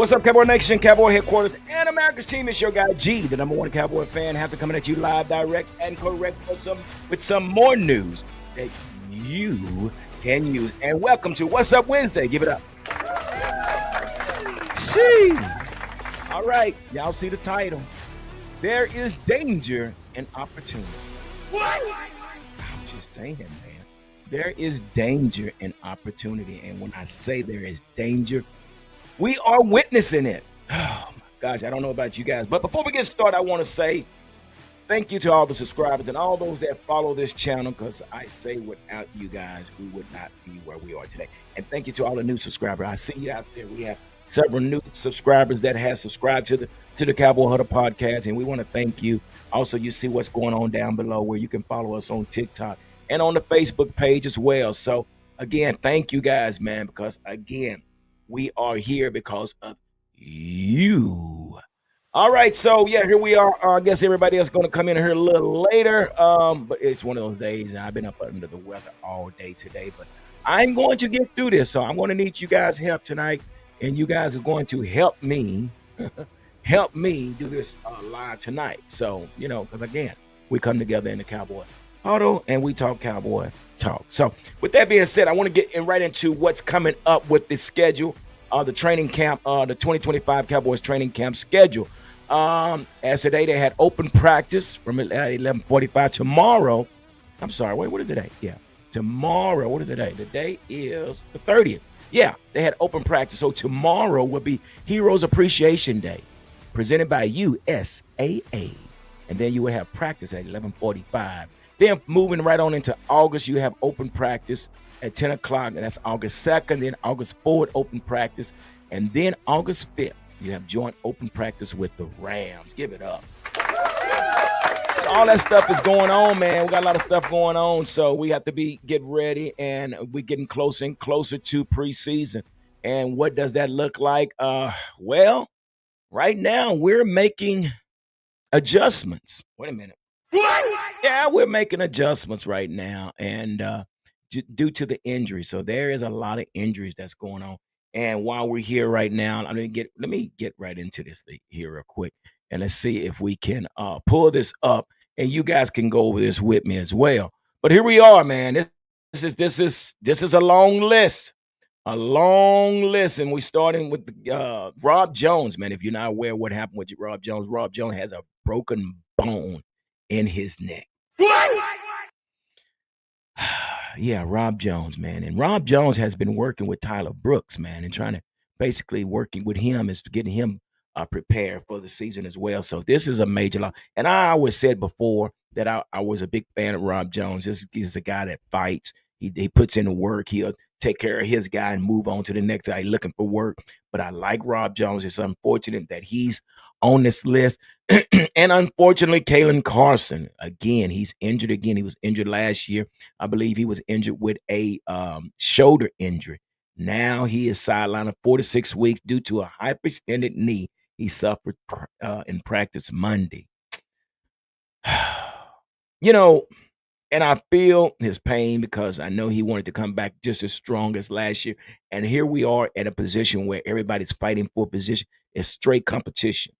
What's up, Cowboy Nation, Cowboy Headquarters, and America's Team? It's your guy G, the number one Cowboy fan. Have to coming at you live, direct, and correct with some more news that you can use. And welcome to What's Up Wednesday. Give it up. See. All right, y'all see the title. There is danger and opportunity. What? I'm just saying, man. There is danger and opportunity, and when I say there is danger, we are witnessing it. Oh my gosh, I don't know about you guys, but before we get started, I want to say thank you to all the subscribers and all those that follow this channel, because I say without you guys, we would not be where we are today. And thank you to all the new subscribers. I see you out there. We have several new subscribers that have subscribed to the Cowboy Huddle podcast, and we want to thank you. Also, you see what's going on down below where you can follow us on TikTok and on the Facebook page as well. So again, thank you guys, man, because again, we are here because of you. All right, so yeah, here we are. I guess everybody else is going to come in here a little later, but it's one of those days, and I've been up under the weather all day today, but I'm going to get through this, so I'm going to need you guys' help tonight, and you guys are going to help me do this live tonight. So, you know, because again, we come together in the Cowboy Huddle, and we talk Cowboy talk. So with that being said, I want to get right into what's coming up with the schedule, the training camp, the 2025 Cowboys training camp schedule. As today, they had open practice from 11:45 tomorrow. I'm sorry, wait, what is the day? Yeah, tomorrow. What is the day? The day is the 30th. Yeah, they had open practice. So tomorrow will be Heroes Appreciation Day, presented by USAA. And then you will have practice at 11:45. Then moving right on into August, you have open practice at 10 o'clock, and that's August 2nd. Then August 4th, open practice. And then August 5th, you have joint open practice with the Rams. Give it up. So all that stuff is going on, man. We got a lot of stuff going on, so we have to get ready, and we're getting closer and closer to preseason. And what does that look like? Well, right now we're making adjustments. Wait a minute. Yeah, we're making adjustments right now, and due to the injury. So there is a lot of injuries that's going on. And while we're here right now, let me get right into this thing here real quick, and let's see if we can pull this up, and you guys can go over this with me as well. But here we are, man. This is a long list. A long list, and we're starting with Rob Jones, man. If you're not aware of what happened with Rob Jones has a broken bone in his neck. Yeah, Rob Jones, man. And Rob Jones has been working with Tyler Brooks, man, and trying to basically working with him is to get him prepared for the season as well. So this is a major loss. And I always said before that I was a big fan of Rob Jones. This is a guy that fights. He puts in the work. He'll take care of his guy and move on to the next guy looking for work. But I like Rob Jones. It's unfortunate that he's on this list. And unfortunately, Kalen Carson, again, he's injured again. He was injured last year. I believe he was injured with a shoulder injury. Now he is sidelined 4 to 6 weeks due to a hyperextended knee he suffered in practice Monday. You know, and I feel his pain because I know he wanted to come back just as strong as last year. And here we are at a position where everybody's fighting for a position. It's straight competition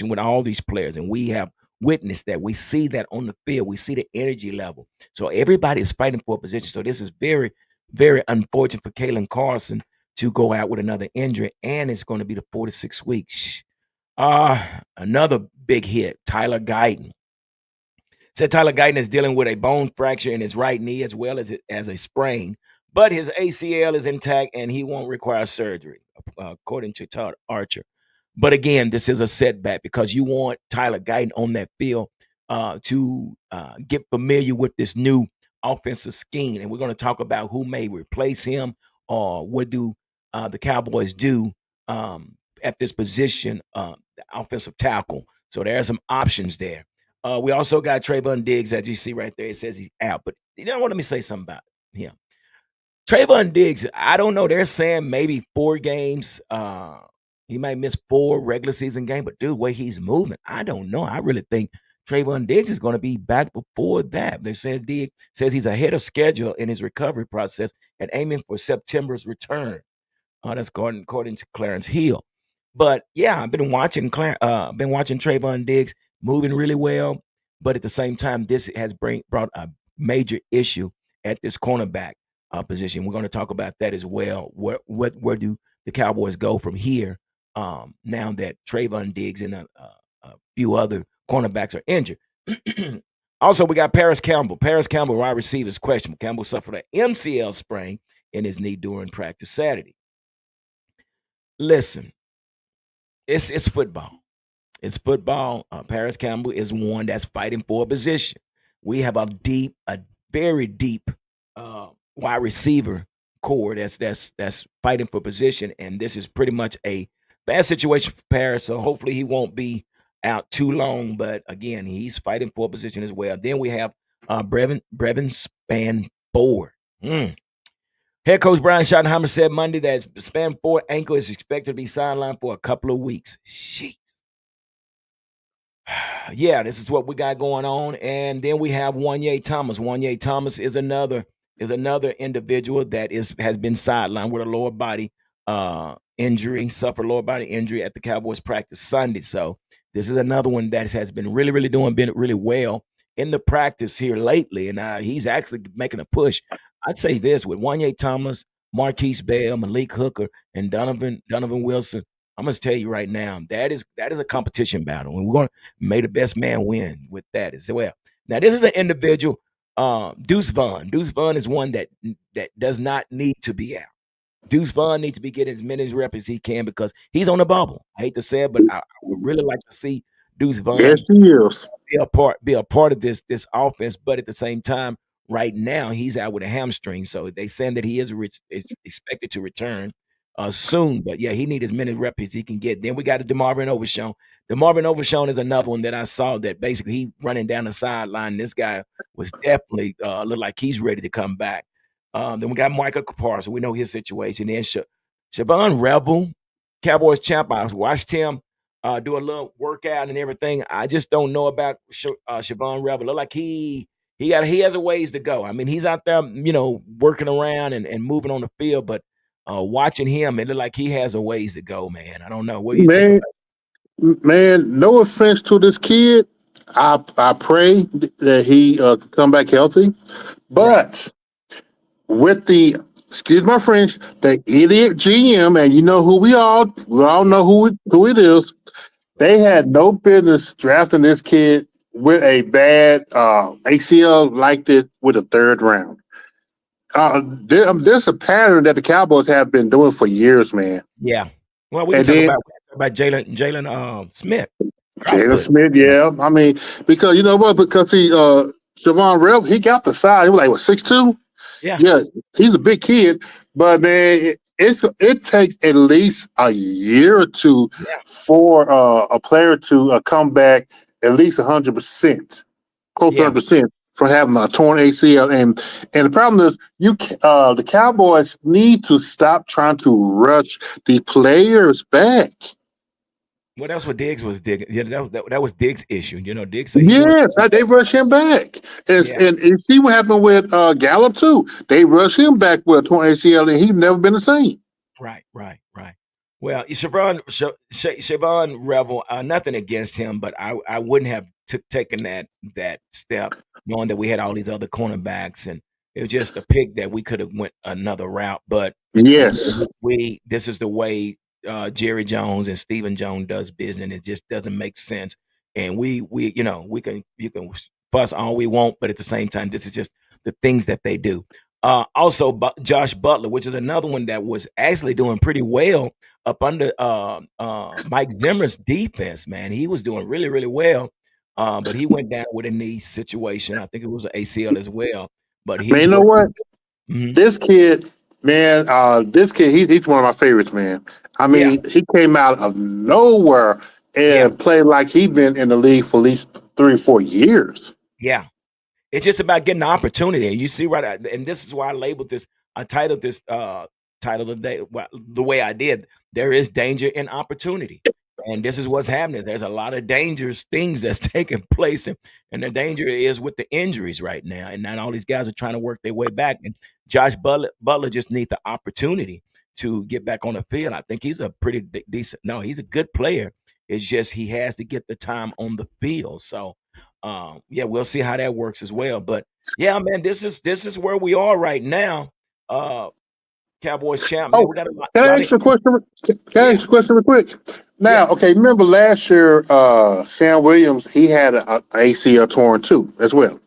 with all these players. And we have witnessed that. We see that on the field. We see the energy level. So everybody is fighting for a position. So this is very, very unfortunate for Kalen Carson to go out with another injury. And it's going to be the 4 to 6 weeks. Another big hit, Tyler Guyton. Said Tyler Guyton is dealing with a bone fracture in his right knee as well as a sprain, but his ACL is intact and he won't require surgery, according to Todd Archer. But again, this is a setback because you want Tyler Guyton on that field to get familiar with this new offensive scheme. And we're going to talk about who may replace him or what do the Cowboys do at this position, the offensive tackle. So there are some options there. We also got Trayvon Diggs, as you see right there. It says he's out. But you know what? Let me say something about him. Trayvon Diggs, I don't know. They're saying maybe 4 games. He might miss 4 regular season games. But, dude, the way he's moving, I don't know. I really think Trayvon Diggs is going to be back before that. They said Diggs says he's ahead of schedule in his recovery process and aiming for September's return. That's according to Clarence Hill. But yeah, I've been watching been watching Trayvon Diggs moving really well, but at the same time, this has brought a major issue at this cornerback position. We're going to talk about that as well. Where do the Cowboys go from here? Now that Trayvon Diggs and a few other cornerbacks are injured. Also, we got Paris Campbell. Paris Campbell, wide receiver, is questionable. Campbell suffered an MCL sprain in his knee during practice Saturday. Listen, it's football. It's football. Paris Campbell is one that's fighting for a position. We have a very deep wide receiver core that's fighting for position, and this is pretty much a bad situation for Paris. So hopefully he won't be out too long. But again, he's fighting for a position as well. Then we have Brevin Span-Ford. Head coach Brian Schottenheimer said Monday that Span-Ford ankle is expected to be sidelined for a couple of weeks. Sheesh. Yeah, this is what we got going on. And then we have Wanye Thomas. Wanye Thomas is another individual that has been sidelined with a lower body injury, suffered lower body injury at the Cowboys practice Sunday. So this is another one that has been been really well in the practice here lately. And he's actually making a push. I'd say this with Wanye Thomas, Marquise Bell, Malik Hooker, and Donovan Wilson. I'm gonna tell you right now, that is a competition battle, and we're gonna may the best man win with that as well. Now, this is an individual, Deuce Vaughn. Deuce Vaughn is one that does not need to be out. Deuce Vaughn needs to be getting as many reps as he can because he's on the bubble. I hate to say it, but I would really like to see Deuce Yes, Vaughn he is. be a part of this offense. But at the same time, right now he's out with a hamstring, so they saying that he is expected to return soon. But yeah, he needs as many reps as he can get. Then we got a DeMarvin Overshown. DeMarvin Overshown is another one that I saw that basically he running down the sideline. This guy was definitely look like he's ready to come back. Then we got Michael Kapar, so we know his situation. Then Siobhan Rebel, Cowboys champ. I watched him do a little workout and everything. I just don't know about Siobhan Rebel. Look like he has a ways to go. I mean, he's out there, working around and moving on the field, but watching him, it looked like he has a ways to go, man. I don't know. What do you think Man, about man, no offense to this kid. I pray that he can come back healthy. right? But with the excuse my French, the idiot GM, and you know who we all Yeah, know who it is. They had no business drafting this kid with a bad ACL like this with a third round. There's a pattern that the Cowboys have been doing for years, man. yeah. Well, we can And talk then about Jalen Smith. Dropped Jalen push. Smith, Yeah, yeah. I mean, because you know what? Because Javon Rev, he got the size. He was like, what, 6'2"? yeah, Yeah, he's a big kid. But, man, it takes at least a year or two yeah, for a player to come back at least 100%, close to yeah. 100% from having a torn ACL. And the problem is, the Cowboys need to stop trying to rush the players back. Well, that's what Diggs was digging. Yeah, that was Diggs' issue. Diggs said he wanted to Yes, come they back. rush him back, and, Yeah, and see what happened with Gallup too. They rush him back with a torn ACL, and he's never been the same. right, right, right. Well, Siobhan Revel, nothing against him, but I wouldn't have taken that step, knowing that we had all these other cornerbacks, and it was just a pick that we could have went another route. But Yes, again, we this is the way Jerry Jones and Stephen Jones does business. It just doesn't make sense, and we you can fuss all we want, but at the same time, this is just the things that they do. Also, Josh Butler, which is another one that was actually doing pretty well up under Mike Zimmer's defense. Man, he was doing really, really well, but he went down with a knee situation. I think it was an ACL as well. But man. he's You know what? working. Mhm. This kid, man. This kid, he's one of my favorites, man. I Yeah, mean, he came out of nowhere yeah, and played like he'd been in the league for at least 3 or 4 years. yeah. It's just about getting the opportunity. And you see and this is why I titled this title today the way I did. There is danger in opportunity. And this is what's happening. There's a lot of dangerous things that's taking place. And the danger is with the injuries right now. And now all these guys are trying to work their way back. And Josh Butler just needs the opportunity. to get back on the field. I think he's a pretty decent. No, he's a good player. It's just he has to get the time on the field. So, yeah, we'll see how that works as well. But yeah, man, this is where we are right now. Uh, Cowboys champ, man. Oh, We got a lot, can I lot of ask you a question? Can I yeah, ask you a question real quick? yeah, Now, okay, remember last year, Sam Williams, he had a ACL torn too, as well.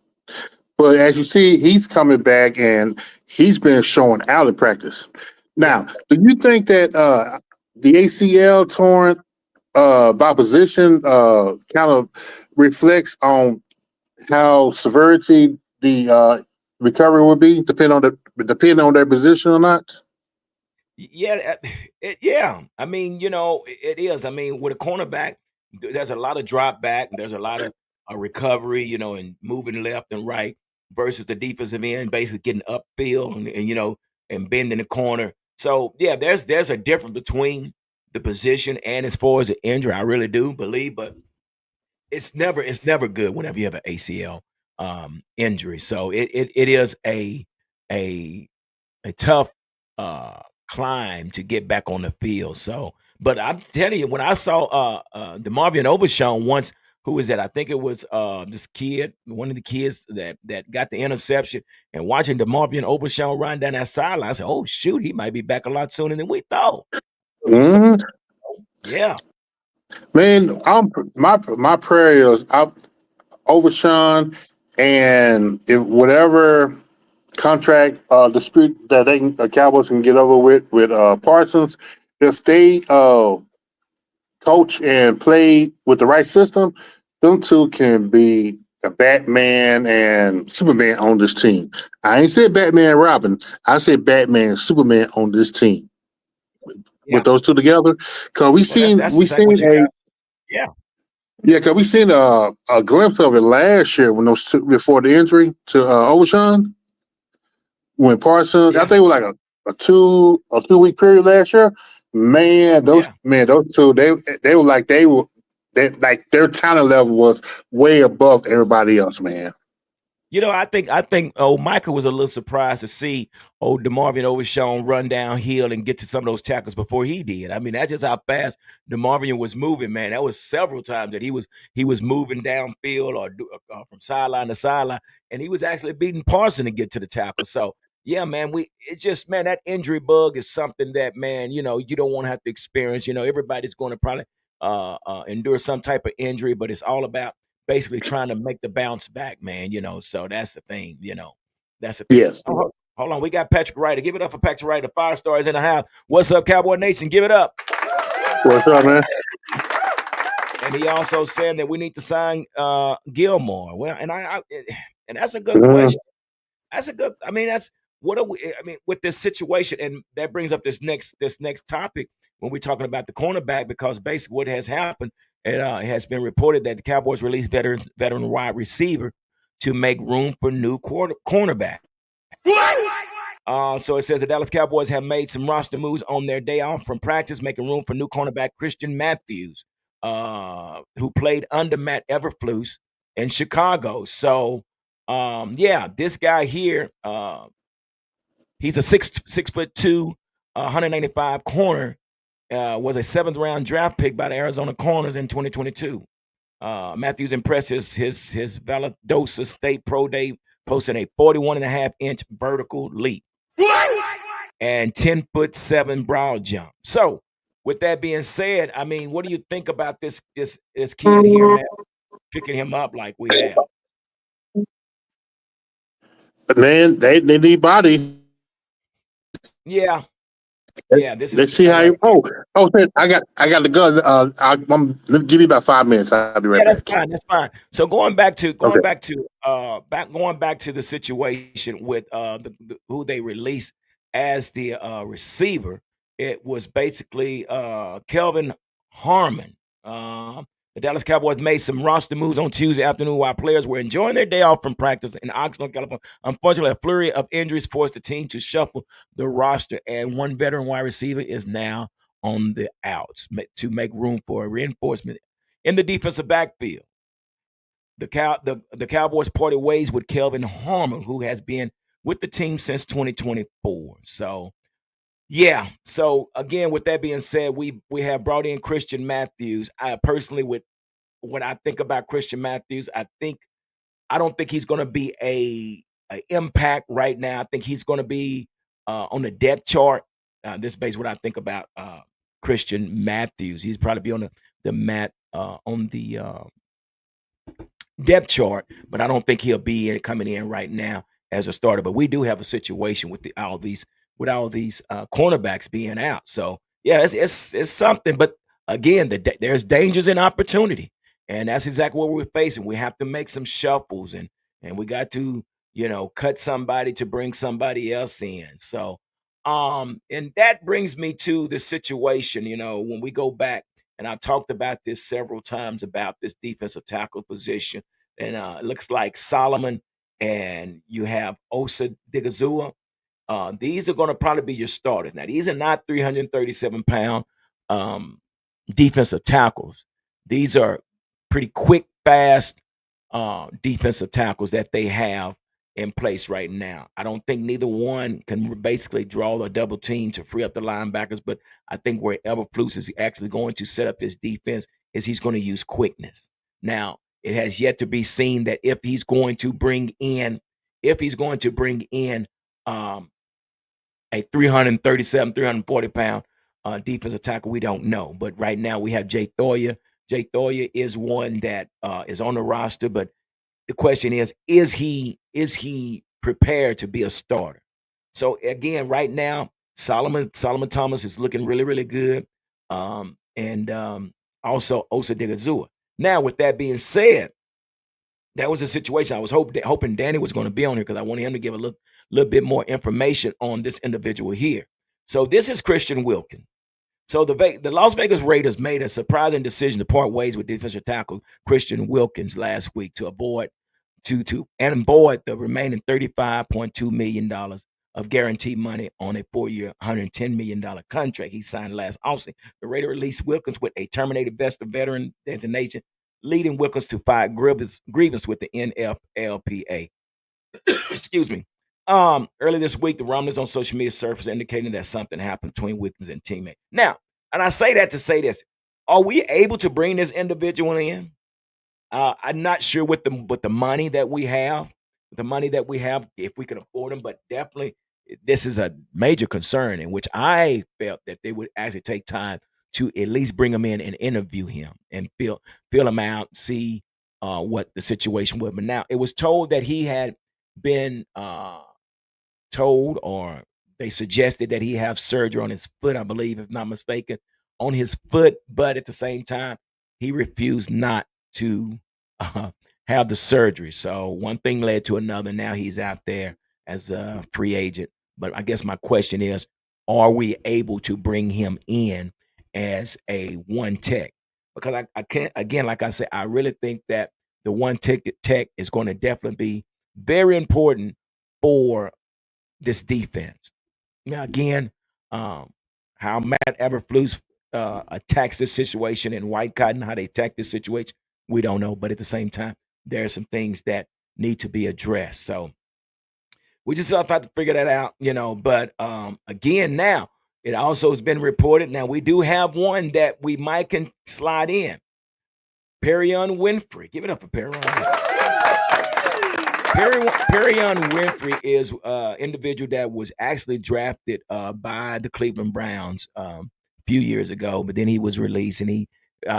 But as you see, he's coming back and he's been showing out in practice. yeah. Now, do you think that the ACL torn by position kind of reflects on how severity the recovery would be, depending on their position or not? Yeah, yeah. I mean, it is. I mean, with a cornerback, there's a lot of drop back. There's a lot of recovery, and moving left and right versus the defensive end, basically getting upfield and bending the corner. So yeah, there's a difference between the position and as far as the injury. I really do believe, but it's never good whenever you have an ACL injury. So it is a a tough climb to get back on the field. So, but I'm telling you, when I saw DeMarvion Overshown once, who was that? I think it was this kid, one of the kids that got the interception, and watching DeMarvion Overshown run down that sideline, I said, "Oh shoot, he might be back a lot sooner than we thought." So, Hmm. yeah, Man, so my prayer is over Sean, and if whatever contract dispute that Cowboys can get over with Parsons, if they coach and play with the right system, them two can be a Batman and Superman on this team. I ain't said Batman and Robin. I said Batman and Superman on this team with yeah. those two together. Cause Well, that's we exactly seen what you a got. Yeah, yeah, cause we seen a glimpse of it last year when those two, before the injury to Overshawn. When Parsons, I yeah, think it was like a 2 week period last year. yeah. Those two they were like like their talent level was way above everybody else, man. I think old Michael was a little surprised to see old DeMarvin Overshown run downhill and get to some of those tackles before he did. I mean, that's just how fast DeMarvin was moving, man. That was several times that he was moving downfield or from sideline to sideline, and he was actually beating Parson to get to the tackle. So yeah, man, it's just man that injury bug is something that man you don't want to have to experience. Everybody's going to probably endure some type of injury, but it's all about basically trying to make the bounce back, man. So that's the thing. That's the thing. Yes. Oh, hold on, we got Patrick Ryder. Give it up for Patrick Ryder. The Fire Star is in the house. What's up, Cowboy Nation? Give it up. What's up, man? And he also said that we need to sign Gilmore. Well, and that's a good Mhm. question. That's a good. I mean, that's what are we? I mean, with this situation, and that brings up this next topic when we're talking about the cornerback, because basically what has happened, it has been reported that the Cowboys released veteran wide receiver to make room for new cornerback. So it says the Dallas Cowboys have made some roster moves on their day off from practice, making room for new cornerback Christian Matthews, who played under Matt Everflus in Chicago. So, yeah, this guy here, he's a 6'2", 195 corner. Was a seventh-round draft pick by the Arizona Cardinals in 2022. Matthews impressed his Valdosta State Pro Day, posting a 41.5-inch vertical leap and 10'7" broad jump. So, with that being said, I mean, what do you think about this kid here, man? Picking him up like we have. Man, they need body. Yeah, yeah. This is Let's see how you. Man, I got to go. Give me about 5 minutes. I'll be yeah. right That's back. fine. That's fine. So going back to Okay. the situation with who they released as the receiver. It was basically Kelvin Harmon. The Dallas Cowboys made some roster moves on Tuesday afternoon while players were enjoying their day off from practice in Oxnard, California. Unfortunately, a flurry of injuries forced the team to shuffle the roster, and one veteran wide receiver is now on the outs to make room for a reinforcement in the defensive backfield. The Cowboys parted ways with Kelvin Harmon, who has been with the team since 2024. So Yeah. So again, with that being said, we have brought in Christian Matthews. I personally would what I think about Christian Matthews, I don't think he's going to be a impact right now. I think he's going to be on the depth chart. This is basically what I think about Christian Matthews. He's probably be the mat on the depth chart, but I don't think he'll be coming in right now as a starter. But we do have a situation with all these cornerbacks being out. So yeah, it's something. But again, there's dangers and opportunity, and that's exactly what we're facing. We have to make some shuffles, and we got to cut somebody to bring somebody else in. So and that brings me to the situation. When we go back, and I've talked about this several times about this defensive tackle position, and it looks like Solomon and you have Osa Digazua. These are going to probably be your starters. Now, these are not 337-pound um, defensive tackles. These are pretty quick, fast defensive tackles that they have in place right now. I don't think neither one can basically draw a double team to free up the linebackers, but I think wherever Flus is actually going to set up his defense is he's going to use quickness. Now, it has yet to be seen that if he's going to bring in um, a 337, 340-pound defensive tackle, we don't know. But right now we have Jay Thoya. Jay Thoya is one that is on the roster, but the question is he prepared to be a starter? So again, right now, Solomon Thomas is looking really, really good. And also Osa Digazua. Now, with that being said, that was a situation I was hoping Danny was going to be on here because I wanted him to give a little bit more information on this individual here. So this is Christian Wilkins. So the Las Vegas Raiders made a surprising decision to part ways with defensive tackle Christian Wilkins last week to avoid the remaining $35.2 million of guaranteed money on a 4-year, $110 million contract he signed last offseason. The Raiders released Wilkins with a terminated veteran designation, leading Wilkins to file grievance with the NFLPA. Excuse me. Early this week, the rumblings on social media surfaced indicating that something happened between Wilkins and teammate. Now, and I say that to say this: are we able to bring this individual in? I'm not sure with the money that we have, if we can afford them, but definitely this is a major concern in which I felt that they would actually take time to at least bring him in and interview him and feel him out, see what the situation was. But now it was told that he had been told, or they suggested that he have surgery on his foot, I believe, if not mistaken, on his foot. But at the same time, he refused not to uh, have the surgery. So one thing led to another. Now he's out there as a free agent. But I guess my question is, are we able to bring him in as a one tech? Because I can't, again, like I said, I really think that the one tech is going to definitely be very important for this defense. Now, again, um, how Matt Eberflus attacks this situation and White Cotton, how they attack this situation, we don't know. But at the same time, there are some things that need to be addressed. So we just have to figure that out. But again, now it also has been reported. Now we do have one that we might can slide in. Perion Winfrey. Give it up for Perion Winfrey. Perion Winfrey is individual that was actually drafted by the Cleveland Browns a few years ago, but then he was released and he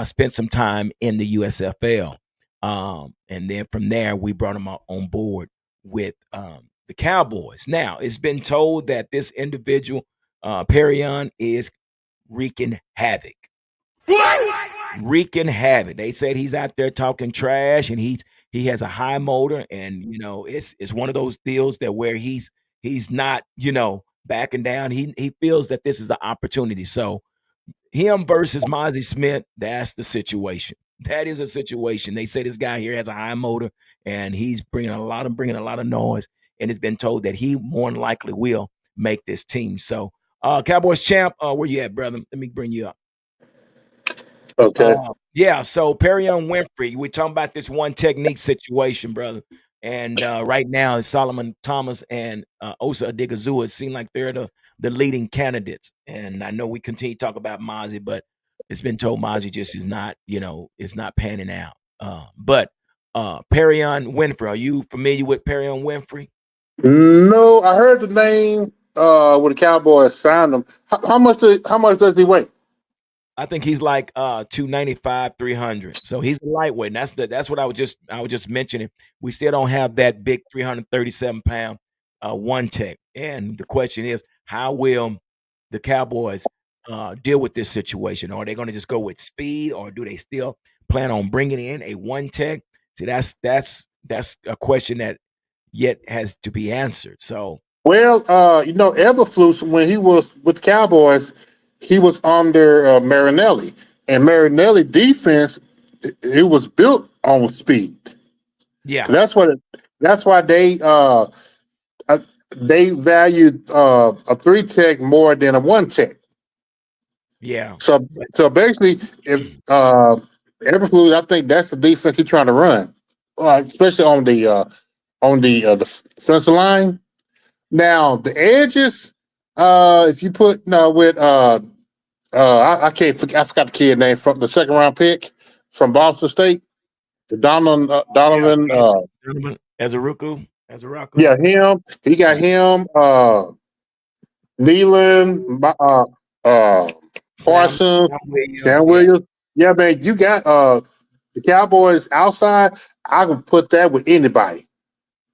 spent some time in the USFL. And then from there, we brought him on board with the Cowboys. Now, it's been told that this individual, Perion, is wreaking havoc. Wreaking havoc. They said he's out there talking trash, and he has a high motor, and it's one of those deals that where he's not backing down. He feels that this is the opportunity. So him versus Mozzie Smith, that's the situation. That is a situation. They say this guy here has a high motor, and he's bringing a lot of noise, and it's been told that he more than likely will make this team. So, Cowboys champ, where you at, brother? Let me bring you up. Okay. Yeah, so Perion Winfrey, we're talking about this one technique situation, brother. And right now, Solomon Thomas and Osa Odigizua seem like they're the leading candidates. And I know we continue to talk about Mozzie, but it's been told Mozzie just is not, is not panning out. But Perion Winfrey, are you familiar with Perion Winfrey? No, I heard the name when the Cowboys signed him. How much does he weigh? I think he's like 295, 300. So he's a lightweight. And that's what I was just mentioning. We still don't have that big 337-pound one tech. And the question is, how will the Cowboys deal with this situation? Are they going to just go with speed, or do they still plan on bringing in a one tech? See, that's a question that yet has to be answered. So Well, Eberflus, when he was with the Cowboys, he was under Marinelli, and Marinelli defense it was built on speed. yeah, That's why uh, they valued a three tech more than a one tech. yeah, So but so basically, if Eberflus, I think that's the defense he's trying to run, especially on the defensive line. Now the edges, if you put no with I can't I forgot the kid name from the second round pick from Boston State, the yeah, Donovan. Donovan Azaruku. Yeah, him. He got him. Nealon, Parsons, Sam Williams, Sam yeah. Williams. Yeah, man, you got the Cowboys outside. I would put that with anybody,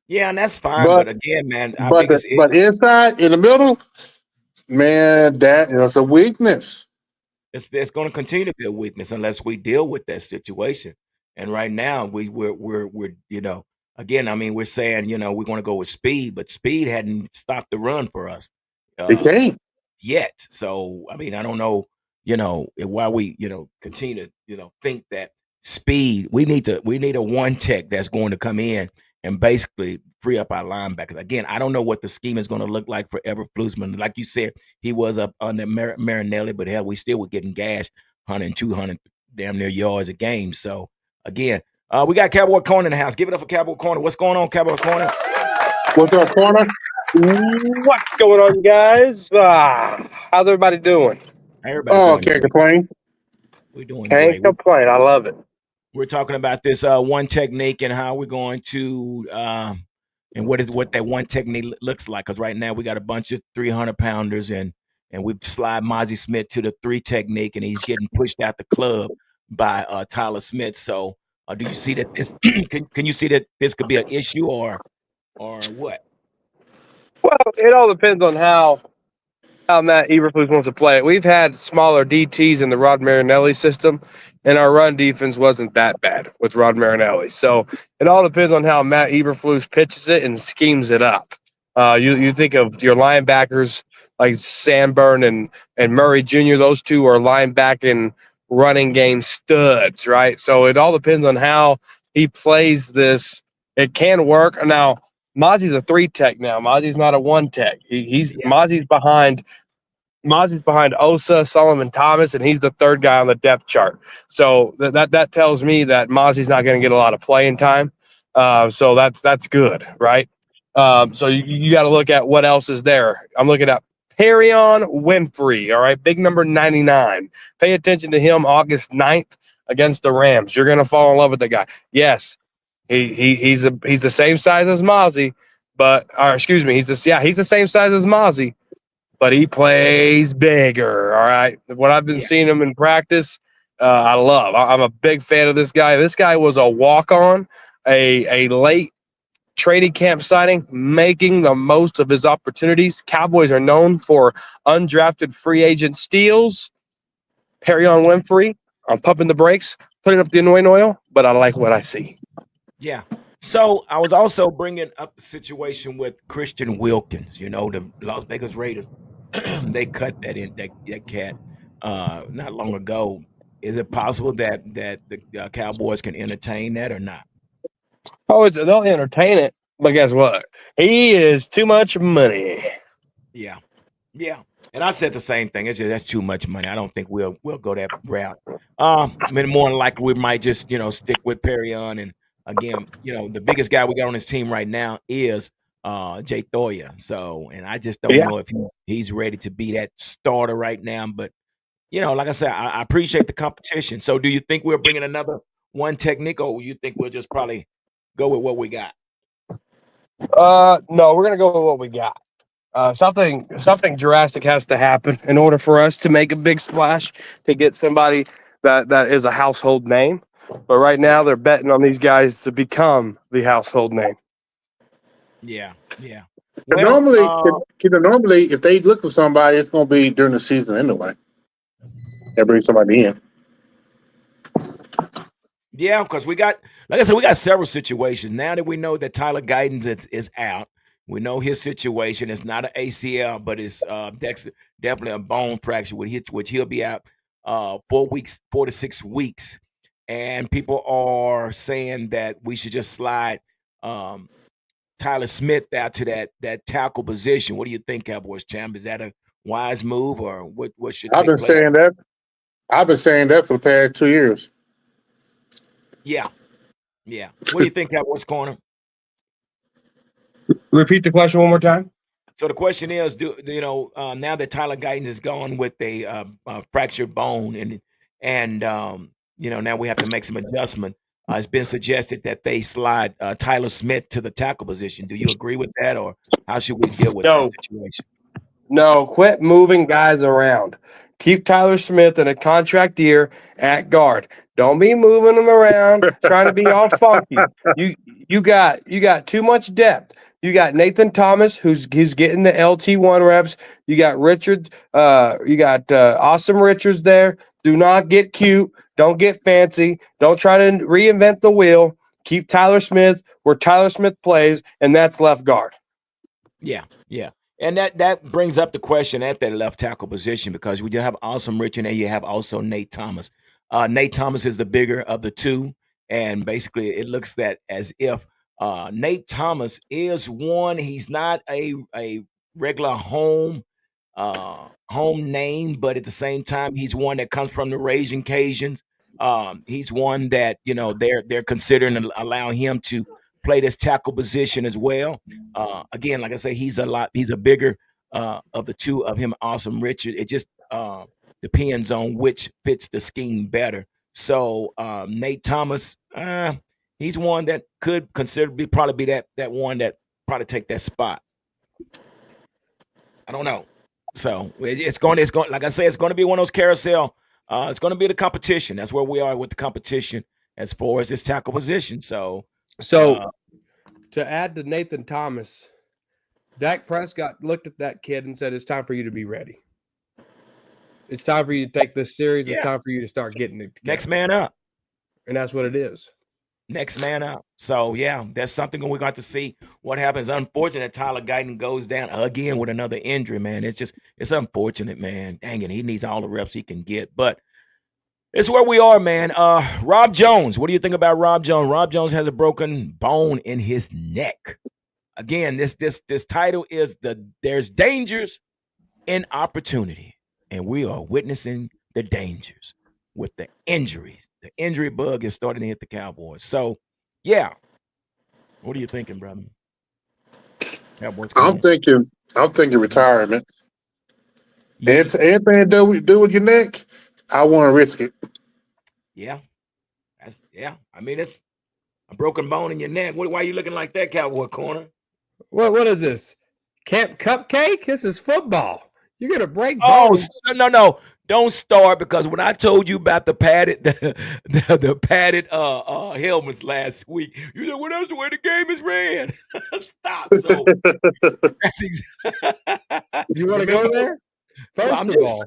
Yeah, and that's fine, but but again, man, our but the, biggest but issue inside in the middle, man, that is a weakness. is it's gonna continue to be a weakness unless we deal with that situation. And right now, we're again, I mean, we're saying, we're gonna go with speed, but speed hadn't stopped the run for us. They Uh can't. Yet. So, I mean, I don't know, why we, continue to, think that speed, we need a one tech that's going to come in and basically free up our linebackers. Again, I don't know what the scheme is going to look like for Ever Flusman. Like you said, he was up on the Marinelli, but hell, we still were getting gashed 100, 200 damn near yards a game. So again, we got Cowboy Corner in the house. Give it up for Cowboy Corner. What's going on, Cowboy Corner? What's up, corner? What's going on, guys? How's everybody doing? Everybody Oh, doing can't great. complain. We're doing Can't great. complain. I love it. We're talking about this one technique and how we're going to and what that one technique looks like. Because right now we got a bunch of 300 pounders, and we slide Mozzie Smith to the three technique, and he's getting pushed out the club by Tyler Smith. So do you see that this can you see that this could be an issue, or what? Well, it all depends on how Matt Eberflus wants to play it. We've had smaller DTs in the Rod Marinelli system, and our run defense wasn't that bad with Rod Marinelli. So it all depends on how Matt Eberflus pitches it and schemes it up. You think of your linebackers like Sanborn and Murray Jr. Those two are linebacking running game studs, right? So it all depends on how he plays this. It can work. Now, Mozzie's a three tech now. Mozzie's not a one tech. He's Yeah, Mozzie's behind Osa, Solomon Thomas, and he's the third guy on the depth chart. So that tells me that Mozzie's not going to get a lot of playing time. So that's good, right? So you got to look at what else is there. I'm looking at Perion Winfrey, all right, big number 99. Pay attention to him August 9th against the Rams. You're going to fall in love with the guy. Yes, he's the same size as Mozzie, or excuse me, he's the same size as Mozzie, but he plays bigger. All right. What I've been yeah, seeing him in practice, I love. I'm a big fan of this guy. This guy was a walk on, a late training camp signing, making the most of his opportunities. Cowboys are known for undrafted free agent steals. Perion Winfrey, I'm pumping the brakes, putting up the anointing oil, but I like what I see. yeah. So I was also bringing up the situation with Christian Wilkins. The Las Vegas Raiders. They cut that cat not long ago. Is it possible that the Cowboys can entertain that or not? Oh, they'll entertain it, but guess what? He is too much money. Yeah, yeah. And I said the same thing. It's just that's too much money. I don't think we'll go that route. I mean, more than likely we might just stick with Perion and again, the biggest guy we got on this team right now is Jay Thoya. So, and I just don't Yeah. know if he's ready to be that starter right now. But like I said, I appreciate the competition. So, do you think we're bringing another one technique, or you think we'll just probably go with what we got? No, we're gonna go with what we got. Something drastic has to happen in order for us to make a big splash to get somebody that is a household name. But right now, they're betting on these guys to become the household name. Yeah, yeah. But Well, normally, if they look for somebody, it's going to be during the season anyway. They bring somebody in. yeah, because we got, like I said, we got several situations now that we know that Tyler Guyton is out. We know his situation is not an ACL, but it's definitely a bone fracture, which he'll be out 4 to 6 weeks. And people are saying that we should just slide Tyler Smith out to that tackle position. What do you think, Cowboys champ? Is that a wise move, or what should I've take been place? saying that. I've been saying that for the past 2 years. Yeah, yeah. What do you think, Cowboys corner? Repeat the question one more time. So the question is, now that Tyler Guyton is gone with a fractured bone, and now we have to make some adjustment. It's been suggested that they slide Tyler Smith to the tackle position. Do you agree with that, or how should we deal with that situation? No, quit moving guys around. Keep Tyler Smith in a contract year at guard. Don't be moving him around, trying to be all funky. You got too much depth. You got Nathan Thomas, who's getting the LT1 reps. You got Richard. You got Awesome Richards there. Do not get cute. Don't get fancy. Don't try to reinvent the wheel. Keep Tyler Smith where Tyler Smith plays, and that's left guard. Yeah, yeah. And that brings up the question at that left tackle position, because we do have Awesome Richard and you have also Nate Thomas. Nate Thomas is the bigger of the two, and basically it looks that as if Nate Thomas is one. He's not a regular home name, but at the same time, he's one that comes from the Raging Cajuns. He's one that they're considering allowing him to play this tackle position as well. Again, like I say, he's a bigger of the two of him, Awesome Richard. It just depends on which fits the scheme better. So Nate Thomas, he's one that could probably be that one that probably take that spot. I don't know. So it's going like I say, it's going to be one of those carousel. It's going to be the competition. That's where we are with the competition as far as this tackle position. So to add to Nathan Thomas, Dak Prescott looked at that kid and said, "It's time for you to be ready. It's time for you to take this serious. It's time for you to start getting it together. Next man up." And that's what it is. Next man up. So, yeah, that's something we're going to see what happens. Unfortunate Tyler Guyton goes down again with another injury, man. It's unfortunate, man. Dang it, he needs all the reps he can get. But it's where we are, man. Rob Jones, what do you think about Rob Jones? Rob Jones has a broken bone in his neck. Again, this title is There's Dangers in Opportunity, and we are witnessing the dangers with the injuries. The injury bug is starting to hit the Cowboys. So, yeah. What are you thinking, brother? Cowboys I'm thinking retirement. Yeah. Anything to do with your neck, I want to risk it. Yeah. I mean, it's a broken bone in your neck. Why are you looking like that, Cowboy corner? What is this? Camp Cupcake? This is football. You're gonna break bones. Oh no. Don't start, because when I told you about the padded the padded helmets last week, you said, well, that's the way the game is ran. Stop. So you want to go there? First of all,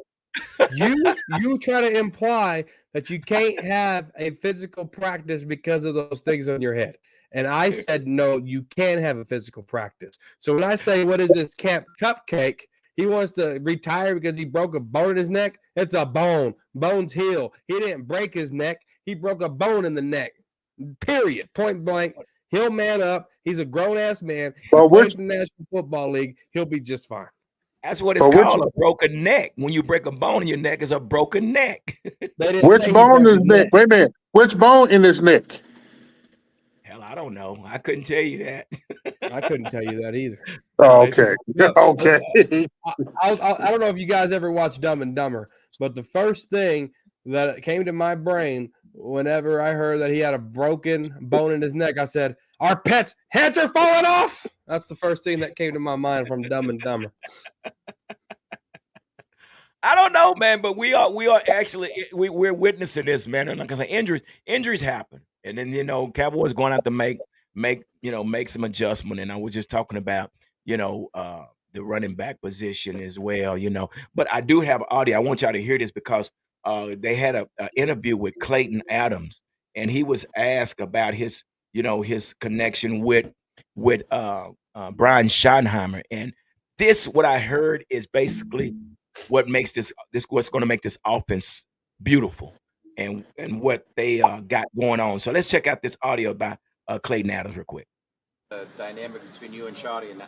you try to imply that you can't have a physical practice because of those things on your head. And I said, no, you can have a physical practice. So when I say, what is this Camp Cupcake? He wants to retire because he broke a bone in his neck. It's a bone. Bones heal. He didn't break his neck. He broke a bone in the neck. Period. Point blank. He'll man up. He's a grown-ass man. He plays in the National Football League. He'll be just fine. That's what it's called, a broken neck. When you break a bone in your neck, it's a broken neck. Which bone in his neck? Wait a minute. Which bone in his neck? I don't know. I couldn't tell you that. I couldn't tell you that either. No, Oh, it's okay. No, Okay. I don't know if you guys ever watched Dumb and Dumber, but the first thing that came to my brain whenever I heard that he had a broken bone in his neck, I said, "Our pet's heads are falling off." That's the first thing that came to my mind from Dumb and Dumber. I don't know, man, but we are actually we're witnessing this, man. And like I said, injuries happen, and then Cowboys going to have to make some adjustment. And I was just talking about the running back position as well, But I do have audio. I want y'all to hear this because they had a interview with Clayton Adams, and he was asked about his connection with Brian Schottenheimer, and this what I heard is basically what makes this what's going to make this offense beautiful and what they got going on. So let's check out this audio by Clayton Adams real quick. The dynamic between you and Shoddy and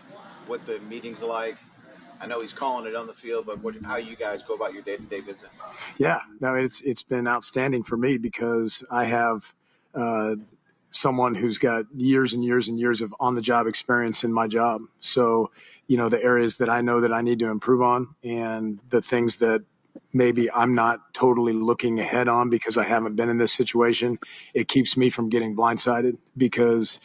what the meetings are like. I know he's calling it on the field, but how you guys go about your day-to-day business? Yeah, no, it's been outstanding for me because I have someone who's got years and years and years of on-the-job experience in my job. So, the areas that I know that I need to improve on and the things that maybe I'm not totally looking ahead on because I haven't been in this situation, it keeps me from getting blindsided because,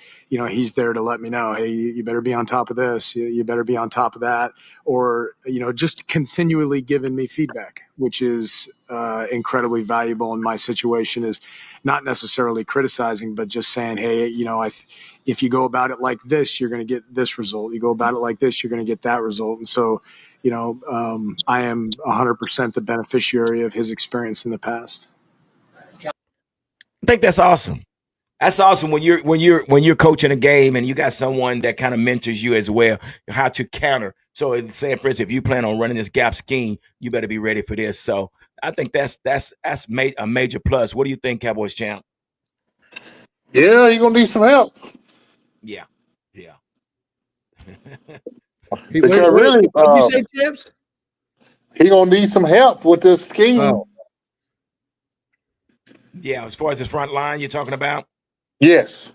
he's there to let me know, hey, you better be on top of this, you better be on top of that, or, just continually giving me feedback, which is incredibly valuable in my situation, is not necessarily criticizing, but just saying, hey, if you go about it like this, you're going to get this result. You go about it like this, you're going to get that result. And so, I am 100% the beneficiary of his experience in the past. I think that's awesome. That's awesome when you're coaching a game and you got someone that kind of mentors you as well, how to counter. So say for instance, if you plan on running this gap scheme, you better be ready for this. So I think that's a major plus. What do you think, Cowboys champ? Yeah, you're gonna need some help. Yeah, yeah. Because What really, did you say, Tibbs? he gonna need some help with this scheme. Oh, Yeah, as far as the front line you're talking about. Yes.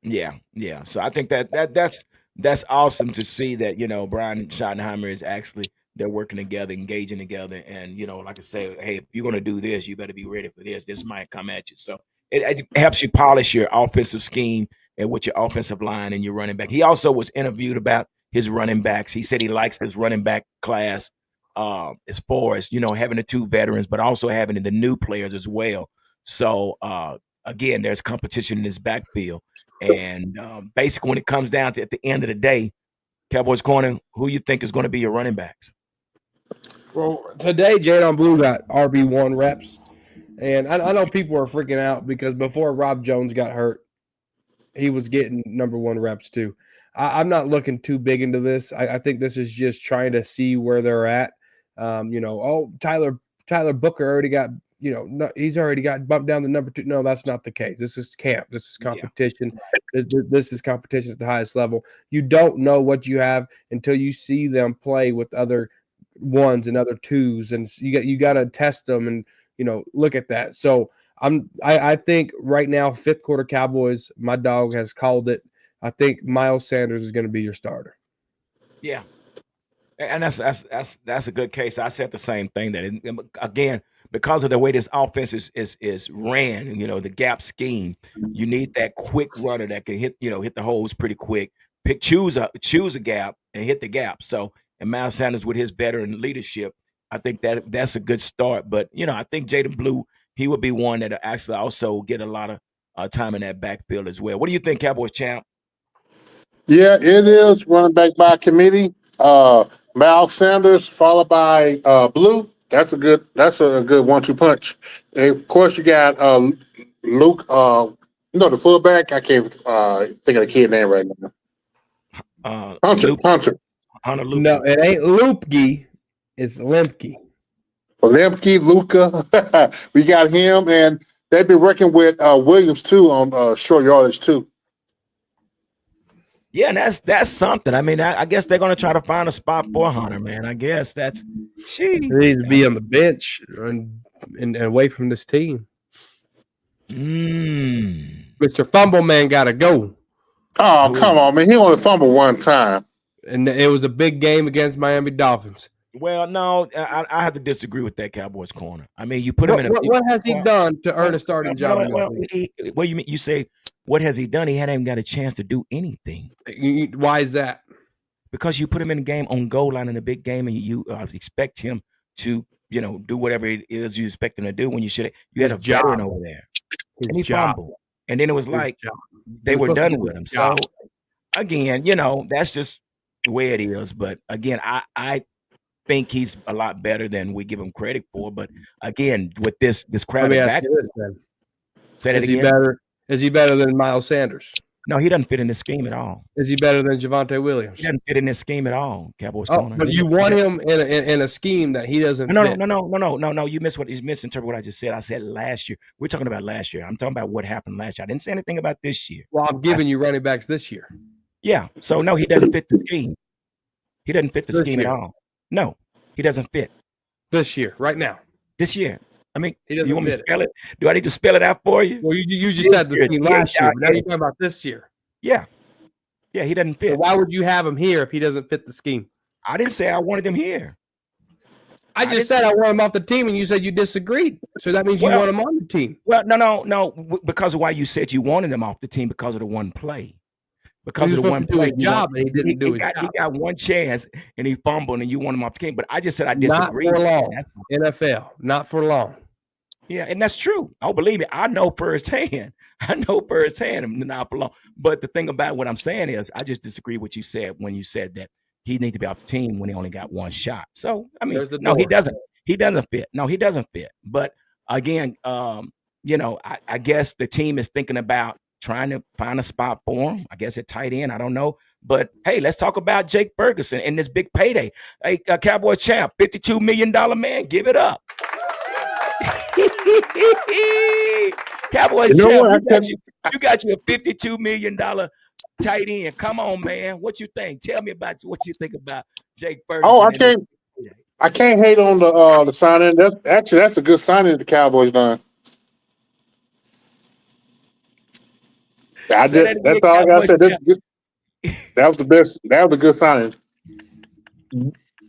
Yeah, yeah. So I think that's awesome to see that Brian Schottenheimer is actually they're working together, engaging together, and like I say, hey, if you're gonna do this, you better be ready for this. This might come at you, so it helps you polish your offensive scheme and with your offensive line and your running back. He also was interviewed about his running backs. He said he likes this running back class as far as having the two veterans, but also having the new players as well. So again, there's competition in this backfield. And basically, when it comes down to at the end of the day, Cowboys corner, who you think is going to be your running backs? well, today Jadon Blue got RB1 reps, and I know people are freaking out because before Rob Jones got hurt, he was getting number 1 reps too. I'm not looking too big into this. I think this is just trying to see where they're at. Tyler Booker already got, he's already got bumped down to number 2. No, that's not the case. This is camp. This is competition. Yeah. This is competition at the highest level. You don't know what you have until you see them play with other 1s and other 2s, and you got to test them and look at that. So I think right now, 5th quarter Cowboys, my dog has called it. I think Miles Sanders is going to be your starter. Yeah, and that's a good case. I said the same thing. That again, because of the way this offense is ran, the gap scheme, you need that quick runner that can hit the holes pretty quick. Choose a gap and hit the gap. So, and Miles Sanders with his veteran leadership, I think that's a good start. But I think Jaden Blue, he would be one that actually also get a lot of time in that backfield as well. What do you think, Cowboys champ? Yeah, it is running back by committee. Miles Sanders followed by Blue. That's a good 1-2 punch. And of course, you got Luke. The fullback. I can't think of the kid name right now. Hunter. Hunter Luke. No, it ain't Loopke. It's Lemke. Lemke, Luca. We got him, and they've been working with Williams too on short yardage too. Yeah, and that's something. I mean, I guess they're going to try to find a spot for Hunter, man. I guess that's he needs to be on the bench and away from this team. Mr. Fumble Man got to go. Oh, come on, man. He only fumbled one time. And it was a big game against Miami Dolphins. Well, no, I have to disagree with that Cowboys corner. I mean, you put him in a. What has he done to earn a starting job? What you mean? You say what has he done? He hadn't even got a chance to do anything. Why is that? Because you put him in a game on goal line in a big game, and you expect him to, do whatever it is you expect him to do when you should. You had a veteran over there, and he fumbled, and then it was like they were done with him. So again, that's just the way it is. But again, I think he's a lot better than we give him credit for. But again, with this crowd is back. Say that again. Is he better than Miles Sanders? No, he doesn't fit in this scheme at all. Is he better than Javonte Williams? He doesn't fit in this scheme at all, Cowboys corner. But you want him in a scheme that he doesn't fit. No. You misinterpret what I just said. I said last year. We're talking about last year. I'm talking about what happened last year. I didn't say anything about this year. Well, I'm giving you running backs this year. Yeah. So no, he doesn't fit the scheme. He doesn't fit the scheme at all. No, he doesn't fit. This year, right now. This year. I mean, you want me to spell it? Do I need to spell it out for you? Well, you just said the team last year. But now you're talking about this year. Yeah. Yeah, he doesn't fit. So why would you have him here if he doesn't fit the scheme? I didn't say I wanted him here. I just said I want him off the team, and you said you disagreed. So that means you want him on the team. Well, no. Because of why you said you wanted him off the team because of the one play. Because of the one play, job, and he didn't do his job. He got one chance, and he fumbled, and you want him off the team. But I just said I disagree. Not for long. NFL, not for long. Yeah, and that's true. Oh, believe me, I know firsthand. Not for long. But the thing about what I'm saying is, I just disagree with what you said when you said that he needs to be off the team when he only got one shot. So I mean, no, he doesn't. He doesn't fit. No, he doesn't fit. But again, I guess the team is thinking about trying to find a spot for him. I guess at tight end. I don't know. But hey, let's talk about Jake Ferguson and this big payday. Hey, Cowboys champ, $52 million man, give it up. Cowboys champ, you got you a $52 million tight end. Come on, man. What you think? Tell me about what you think about Jake Ferguson. Oh, I can't hate on the signing. That's a good signing that the Cowboys done. That's all I gotta say. That was the best. That was a good signing.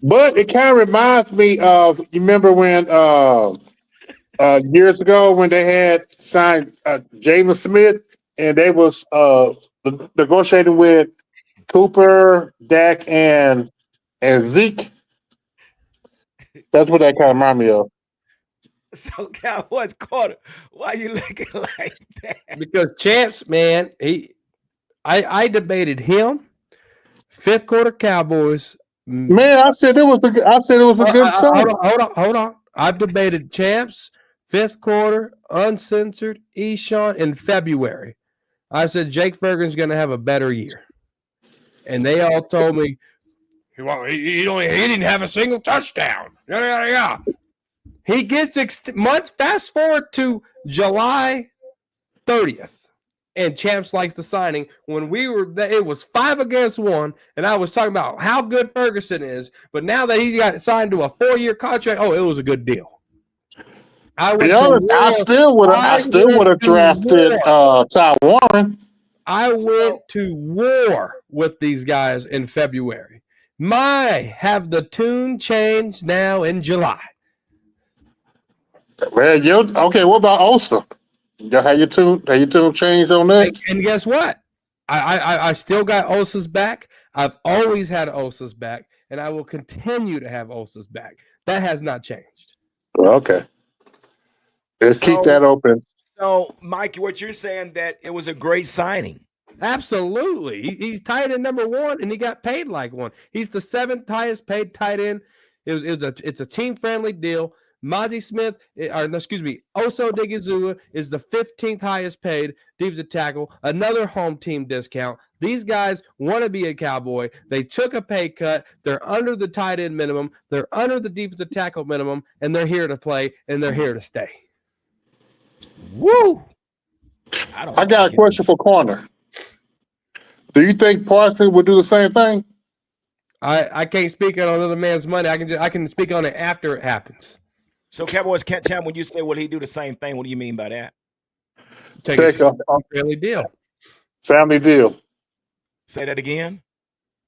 But it kind of reminds me of, you remember when years ago when they had signed Jalen Smith and they was negotiating with Cooper, Dak, and Zeke. That's what that kind of reminded me of. So Cowboys quarter, why you looking like that? Because Champs, man, I debated him, fifth quarter Cowboys. Man, I said it was a good sign. Hold on. I've debated Champs, fifth quarter, uncensored, Eshawn in February. I said Jake Ferguson's going to have a better year, and they all told me, he didn't have a single touchdown. Yeah. He gets months. Fast forward to July 30th, and Champs likes the signing. When it was 5-1, and I was talking about how good Ferguson is. But now that he got signed to a 4-year contract, it was a good deal. I still would have drafted Ty Warren. I went to war with these guys in February. Have the tune changed now in July? Well, okay. What about Ulster? You have your tune changed on that? And guess what? I still got Ulster's back. I've always had Ulster's back, and I will continue to have Ulster's back. That has not changed. Okay. Let's keep that open. So, Mikey, what you're saying that it was a great signing? Absolutely. He's tight end number 1, and he got paid like one. He's the 7th highest paid tight end. It's a team-friendly deal. Oso Odigizua is the 15th highest paid defensive tackle, another home team discount. These guys want to be a Cowboy. They took a pay cut. They're under the tight end minimum. They're under the defensive tackle minimum, and they're here to play, and they're here to stay. Woo! I got a question for corner. Do you think Parsons would do the same thing? I can't speak on another man's money. I can speak on it after it happens. So, Cowboys can't tell when you say, will he do the same thing? What do you mean by that? Take a family deal. Family deal. Say that again.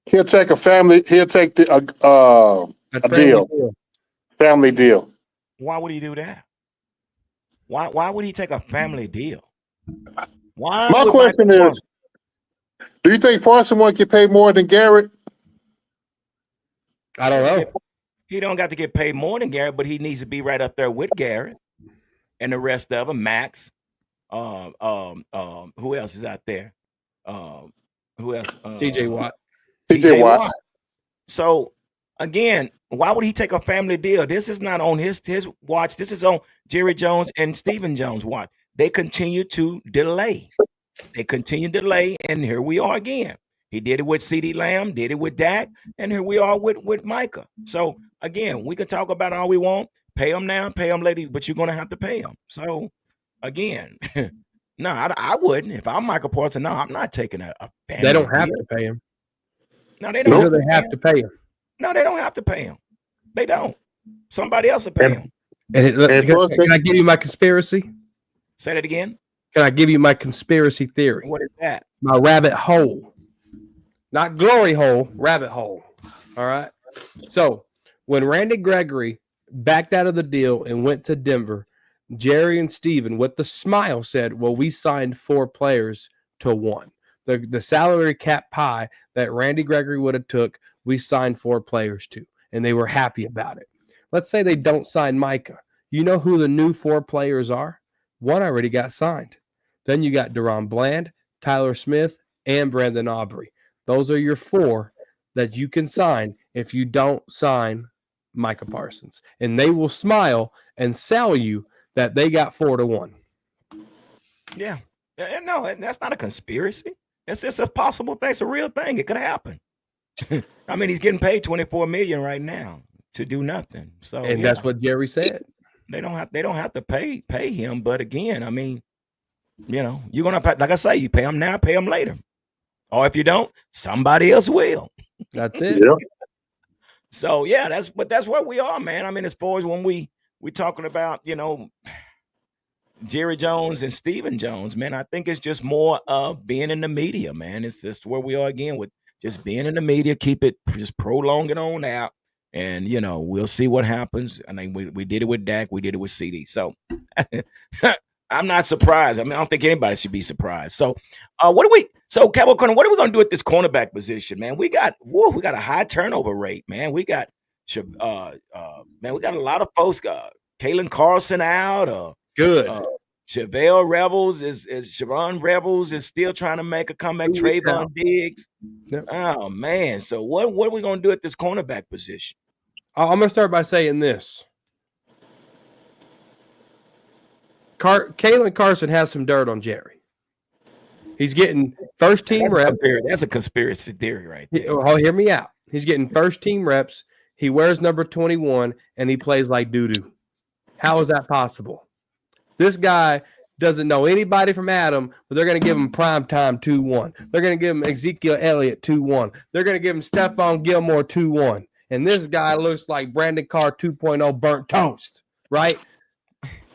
He'll take a family. He'll take a deal. Family deal. Why would he do that? Why would he take a family deal? Why My would Michael question is, Parsons? do you think Parsons want to get paid more than Garrett? I don't know. He don't got to get paid more than Garrett, but he needs to be right up there with Garrett and the rest of them. Max. Who else is out there? Who else? TJ Watt. TJ Watt. So again, why would he take a family deal? This is not on his watch. This is on Jerry Jones and Stephen Jones' watch. They continue to delay. And here we are again. He did it with CeeDee Lamb, did it with Dak, and here we are with Micah. So again, we can talk about all we want. Pay him now, pay him later, but you're going to have to pay him. So again, no, I wouldn't. If I'm Michael Parsons, no, I'm not taking a family They don't have deal. to pay him. No, they don't have to pay him. No, they don't have to pay him. They don't. Somebody else will pay him. Can I give you my conspiracy? Say that again. Can I give you my conspiracy theory? What is that? My rabbit hole. Not glory hole, rabbit hole. All right. So when Randy Gregory backed out of the deal and went to Denver, Jerry and Steven, with the smile, said, well, we signed 4 players to 1. The salary cap pie that Randy Gregory would have took, we signed 4 players to, and they were happy about it. Let's say they don't sign Micah. You know who the new 4 players are? 1 already got signed. Then you got Deron Bland, Tyler Smith, and Brandon Aubrey. Those are your 4 that you can sign if you don't sign Micah Parsons. And they will smile and sell you that they got 4 to 1. Yeah. No, that's not a conspiracy. It's just a possible thing. It's a real thing. It could happen. I mean, he's getting paid $24 million right now to do nothing. So that's what Jerry said. They don't have to pay him. But again, I mean, you're gonna pay, like I say, you pay him now, pay him later. Or if you don't, somebody else will. That's it. Yeah. So yeah, that's where we are, man. I mean, as far as when we talking about, Jerry Jones and Stephen Jones, man, I think it's just more of being in the media, man. It's just where we are again with just being in the media. Keep it, just prolong it on out, and we'll see what happens. I mean, we did it with Dak, we did it with CD. So I'm not surprised. I mean, I don't think anybody should be surprised. So Cowboy Corner, what are we gonna do at this cornerback position, man? We got a high turnover rate, man. We got we got a lot of folks. Kalen Carson out. Good. Chevelle Revels Siobhan Revels is still trying to make a comeback. Trayvon Diggs. Yep. Oh man. So what are we gonna do at this cornerback position? I'm gonna start by saying this. Kalen Carson has some dirt on Jerry. He's getting first team reps. That's a conspiracy theory right there. Oh, hear me out. He's getting first team reps. He wears number 21 and he plays like doo-doo. How is that possible? This guy doesn't know anybody from Adam, but they're going to give him primetime 2-1. They're going to give him Ezekiel Elliott 2-1. They're going to give him Stephon Gilmore 2-1. And this guy looks like Brandon Carr 2.0 burnt toast, right?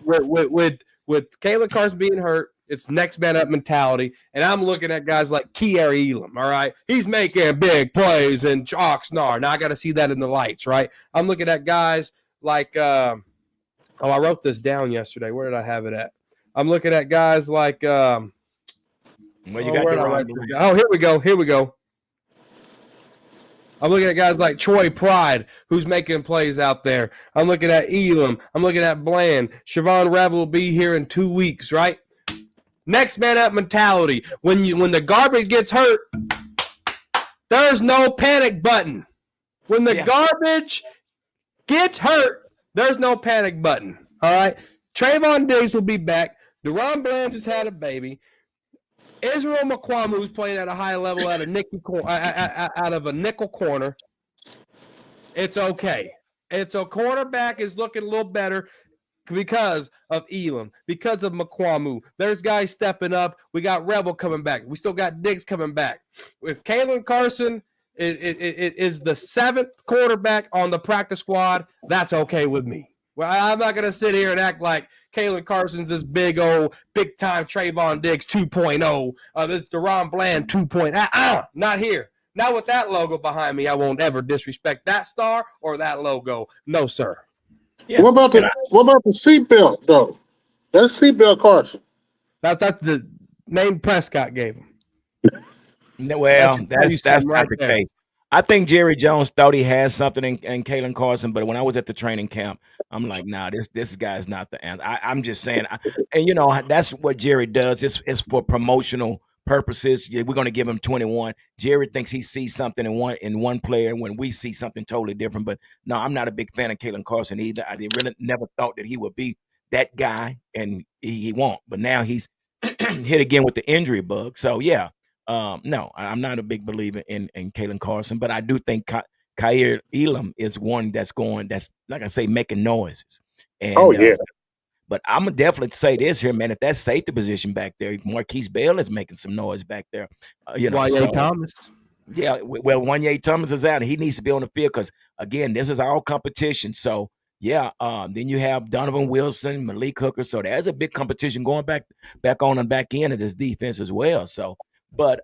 With Kalen Carson being hurt, it's next man up mentality. And I'm looking at guys like Kier Elam, all right? He's making big plays and Oxnard. Now I got to see that in the lights, right? I'm looking at guys like I wrote this down yesterday. Where did I have it at? I'm looking at guys like here we go. I'm looking at guys like Troy Pride, who's making plays out there. I'm looking at Elam. I'm looking at Bland. Siobhan Revel will be here in 2 weeks, right? Next man up mentality. When the garbage gets hurt, there's no panic button. When the garbage gets hurt, there's no panic button. All right. Trayvon Diggs will be back. Deron Bland just had a baby. Israel McQuamu, who's playing at a high level out of a nickel corner. It's okay. It's a cornerback is looking a little better because of Elam, because of McQuamu. There's guys stepping up. We got Rebel coming back. We still got Diggs coming back. If Kalen Carson is the 7th quarterback on the practice squad, that's okay with me. Well, I'm not going to sit here and act like Kalen Carson's this big old, big time Trayvon Diggs 2.0. This is DeRon Bland 2.0. Not here. Not with that logo behind me. I won't ever disrespect that star or that logo. No, sir. Yeah. What about the seatbelt though? That's seatbelt Carson. That's the name Prescott gave him. Well, that's something not right the there. case. I think Jerry Jones thought he had something in Kalen Carson, but when I was at the training camp, I'm like, nah, this guy's not the answer. I'm just saying, and that's what Jerry does. It's for promotional purposes. Yeah, we're going to give him 21. Jerry thinks he sees something in one player when we see something totally different. But no, I'm not a big fan of Kalen Carson either. I really never thought that he would be that guy, and he won't. But now he's hit again with the injury bug. So yeah. No, I'm not a big believer in Kalen Carson, but I do think Kaiir Elam is one that's like I say, making noises. Oh And yeah. but I'm gonna definitely say this here, man. If that safety position back there, Marquise Bell is making some noise back there. Y.A. Thomas. Yeah, well, Wanye Thomas is out, and he needs to be on the field because again, this is all competition. So yeah, then you have Donovan Wilson, Malik Hooker. So there's a big competition going back on the back end of this defense as well. So, but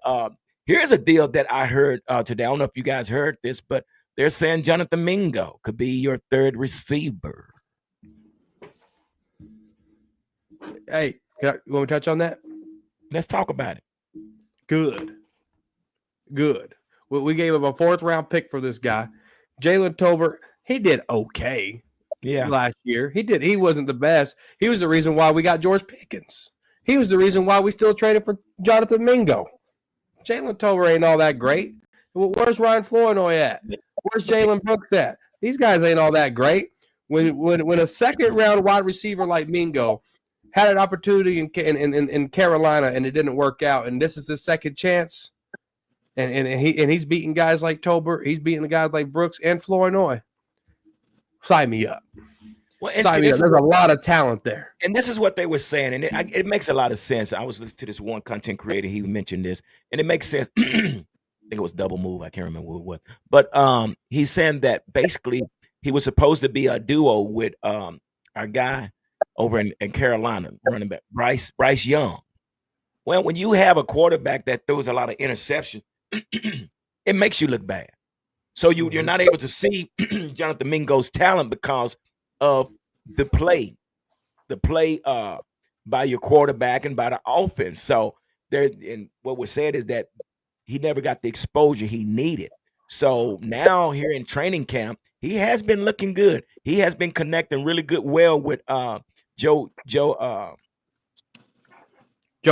here's a deal that I heard today. I don't know if you guys heard this, but they're saying Jonathan Mingo could be your third receiver. Hey, you want to touch on that? Let's talk about it. Good. We gave him a 4th round pick for this guy. Jalen Tolbert, he did okay. Yeah. Last year. He wasn't the best. He was the reason why we got George Pickens. He was the reason why we still traded for Jonathan Mingo. Jalen Tolbert ain't all that great. Where's Ryan Flournoy at? Where's Jalen Brooks at? These guys ain't all that great. When a 2nd round wide receiver like Mingo had an opportunity in Carolina and it didn't work out, and this is his second chance, and he's beating guys like Tolbert, he's beating the guys like Brooks and Flournoy. Sign me up. Well, There's a lot of talent there. And this is what they were saying, and it makes a lot of sense. I was listening to this one content creator. He mentioned this, and it makes sense. I think it was Double Move. I can't remember what. But he's saying that basically he was supposed to be a duo with our guy over in Carolina, running back Bryce Young. Well, when you have a quarterback that throws a lot of interception, it makes you look bad. So you're not able to see Jonathan Mingo's talent because of the play by your quarterback and by the offense. So and what was said is that he never got the exposure he needed. So now here in training camp, he has been looking good. He has been connecting really well with Joe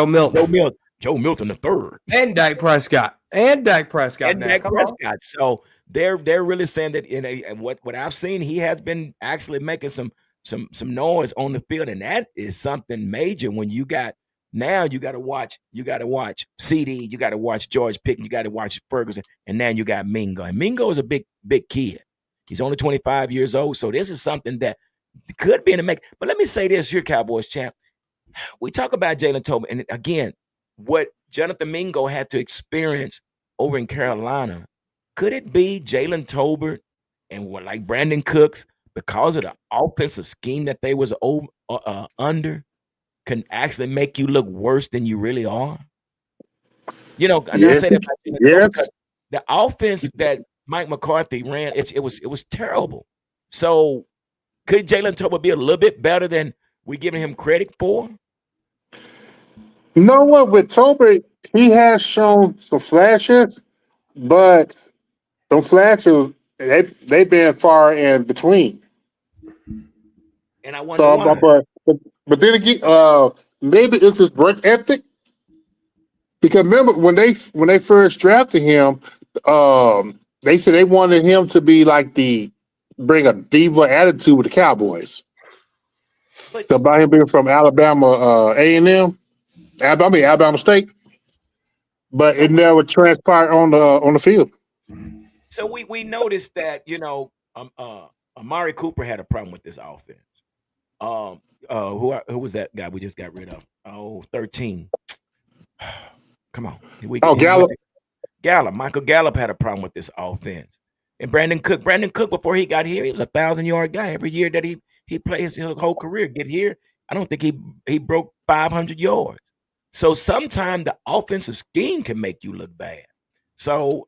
Milton. Joe Milton III. And Dak Prescott. So they're really saying that and what I've seen, he has been actually making some noise on the field, and that is something major. When you got to watch CD, you got to watch George Pickens, you got to watch Ferguson, and now you got Mingo. And Mingo is a big kid. He's only 25 years old, so this is something that could be in the make. But let me say this here, Cowboys champ. We talk about Jalen Tolbert, and again, what Jonathan Mingo had to experience over in Carolina, could it be Jalen Tolbert and what like Brandon Cooks, because of the offensive scheme that they was under, can actually make you look worse than you really are? And I say that because the offense that Mike McCarthy ran, it was terrible. So could Jalen Tolbert be a little bit better than we giving him credit for? You know what? With Tolbert, he has shown some flashes, but those flashes they've been far in between. And I wonder why. But then again, maybe it's his work ethic. Because remember when they first drafted him, they said they wanted him to be like bring a diva attitude with the Cowboys. So about him being from Alabama A&M. Alabama State, but it never transpired on the field. So we noticed that Amari Cooper had a problem with this offense. Who was that guy we just got rid of? 13. Come on. Gallup. Michael Gallup had a problem with this offense. And Brandon Cook before he got here, he was a 1,000-yard guy every year that he he played his whole career. Get here, I don't think he broke 500 yards. So sometimes the offensive scheme can make you look bad. So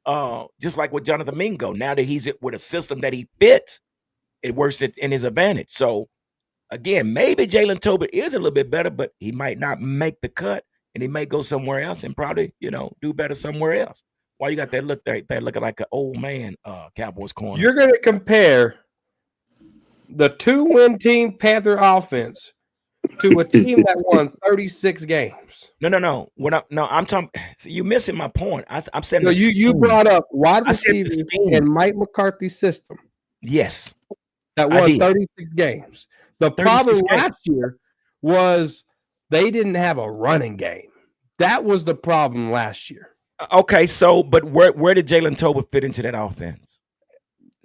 just like with Jonathan Mingo, now that he's with a system that he fits, it works in his advantage. So again, maybe Jalen Tolbert is a little bit better, but he might not make the cut, and he may go somewhere else and probably do better somewhere else. Why you got that look there? They're looking like an old man, Cowboys corner. You're going to compare the 2-win team Panther offense to a team that won 36 games. No. I'm talking. See, you missing my point. I'm saying so you brought up wide receivers in Mike McCarthy's system. Yes, that won 36 games. The problem last year was they didn't have a running game. That was the problem last year. Okay, so but where did Jalen Tolbert fit into that offense?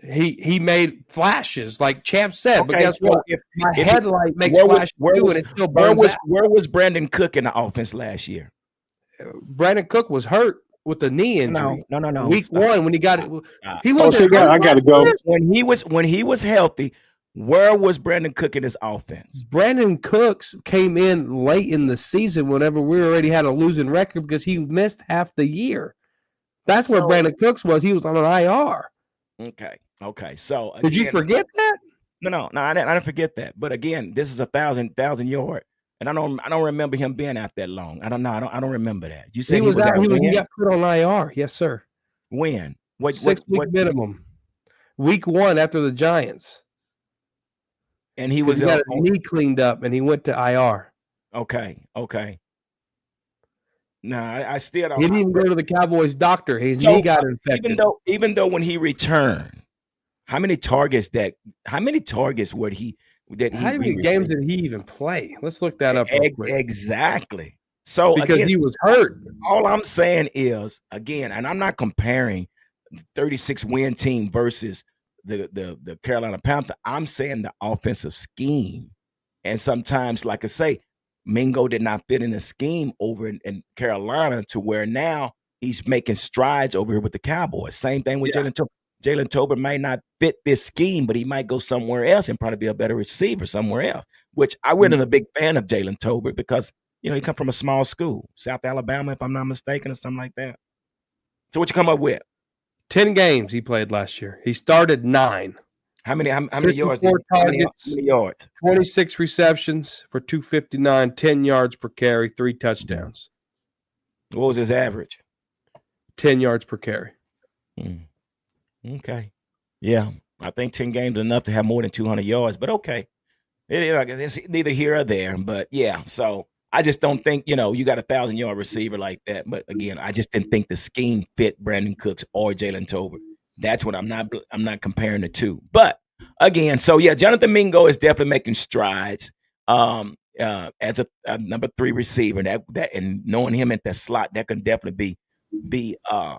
He made flashes, like Champ said. Okay, but guess what? If headlight makes flashes too, and it still burns out. Where was Brandon Cook in the offense last year? Brandon Cook was hurt with the knee injury. No. Week 1 when he got it, he wasn't. I got to go. When he was healthy, where was Brandon Cook in his offense? Brandon Cooks came in late in the season whenever we already had a losing record because he missed half the year. That's where Brandon Cooks was. He was on an IR. Okay. So again, did you forget that? No, I didn't forget that. But again, this is 1,000 yard, and I don't remember him being out that long. I don't remember that. You said he was out. He got put on IR. Yes, sir. When? 6-week minimum. Week 1 after the Giants. And he was got his knee cleaned up, and he went to IR. Okay. No, I still don't. He didn't even go to the Cowboys doctor. His knee got infected. Even though when he returned, how many targets would he? How many games did he even play? Let's look that up. Exactly. So because he was hurt. All I'm saying is, again, and I'm not comparing 36-win team versus the Carolina Panther. I'm saying the offensive scheme, and sometimes, like I say, Mingo did not fit in the scheme over in Carolina to where now he's making strides over here with the Cowboys. Same thing with Jalen Tolbert. Jalen Tolbert might not fit this scheme, but he might go somewhere else and probably be a better receiver somewhere else, which I wasn't a big fan of Jalen Tolbert because, he come from a small school, South Alabama, if I'm not mistaken, or something like that. So what you come up with? 10 games he played last year. He started 9. How many yards? How many yards? 26 receptions for 259, 10 yards per carry, 3 touchdowns. What was his average? 10 yards per carry. Okay. Yeah. I think 10 games is enough to have more than 200 yards, but okay. It's neither here or there, but yeah. So I just don't think, you got 1,000-yard receiver like that. But again, I just didn't think the scheme fit Brandon Cooks or Jalen Tolbert. That's what I'm not comparing the two. But again, so yeah, Jonathan Mingo is definitely making strides as a number 3 receiver. That and knowing him at that slot, that can definitely be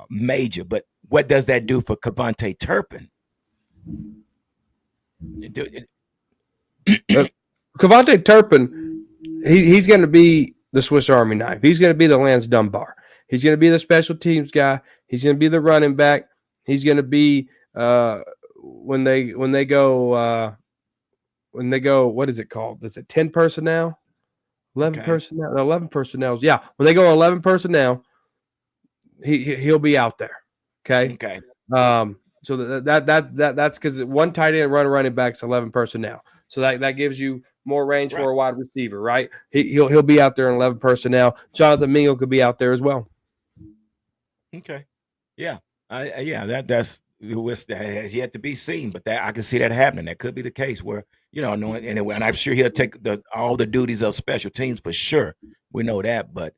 major. But what does that do for Kevontae Turpin? Kevontae Turpin, he's going to be the Swiss Army knife. He's going to be the Lance Dunbar. He's going to be the special teams guy. He's going to be the running back. He's going to be when they go, what is it called? Is it 10 personnel? 11 personnel? 11 personnel. Yeah, when they go 11 personnel, he'll be out there. Okay. So that's because one tight end running back's 11 personnel. So that gives you more range for a wide receiver, right? He'll be out there in 11 personnel. Jonathan Mingo could be out there as well. Okay. Yeah. That has yet to be seen, but that I can see that happening. That could be the case where, and I'm sure he'll take all the duties of special teams for sure. We know that, but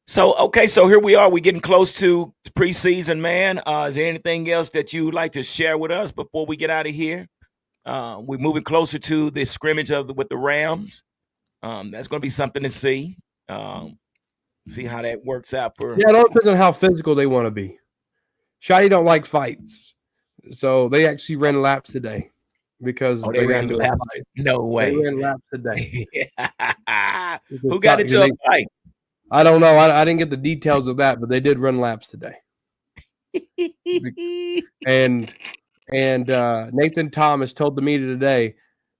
so here we are. We're getting close to preseason, man. Is there anything else that you'd like to share with us before we get out of here? We're moving closer to the scrimmage with the Rams. That's going to be something to see. See how that works out for. Yeah, it all depends on how physical they want to be. Shotty don't like fights, so they actually ran laps today because they ran laps. No way. They ran laps today. Who got into a fight? I don't know. I didn't get the details of that, but they did run laps today. and Nathan Thomas told the media today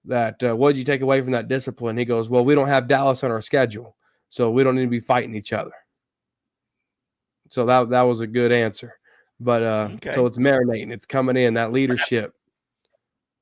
that what did you take away from that discipline? He goes, well, we don't have Dallas on our schedule, so we don't need to be fighting each other. So that was a good answer. But Okay. so it's marinating. It's coming in, that leadership.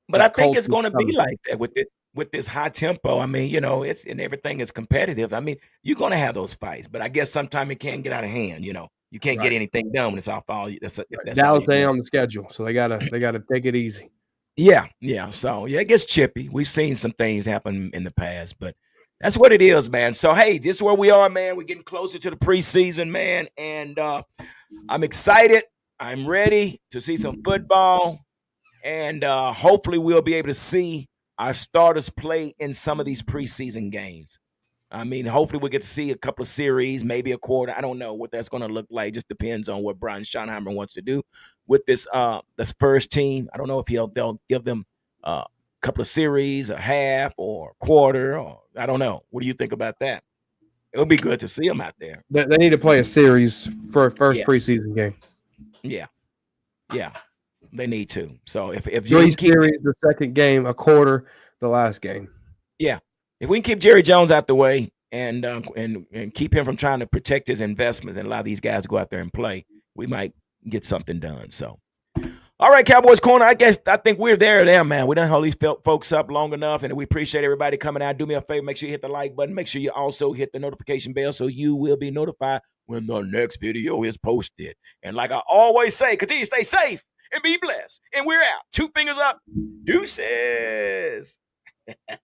But that I think it's culture's going to be coming. like that with this high tempo. I mean, it's and everything is competitive. I mean, you're going to have those fights, but I guess sometimes it can get out of hand. You can't get Right. anything done when it's off all. That's if that's all Dallas you're ain't doing. on the schedule, so they gotta take it easy. Yeah, yeah. So yeah, it gets chippy. We've seen some things happen in the past, but that's what it is, man. So hey, this is where we are, man. We're getting closer to the preseason, man, and I'm excited. I'm ready to see some football, and hopefully we'll be able to see our starters play in some of these preseason games. I mean, hopefully we'll get to see a couple of series, maybe a quarter. I don't know what that's going to look like. Just depends on what Brian Schottenheimer wants to do with this first team. I don't know if they'll give them a couple of series, a half or a quarter, or I don't know. What do you think about that? It would be good to see them out there. They need to play a series for a first Yeah, preseason game. yeah, yeah. They need to. So if you 3 can keep series, the second game, a quarter, the last game. Yeah, if we can keep Jerry Jones out the way and keep him from trying to protect his investments and allow these guys to go out there and play, we might get something done. So, all right, Cowboys Corner. I think we're there, man. We done hold these folks up long enough, and we appreciate everybody coming out. Do me a favor, make sure you hit the like button. Make sure you also hit the notification bell so you will be notified when the next video is posted. And like I always say, continue to stay safe and be blessed. And we're out. 2 fingers up. Deuces.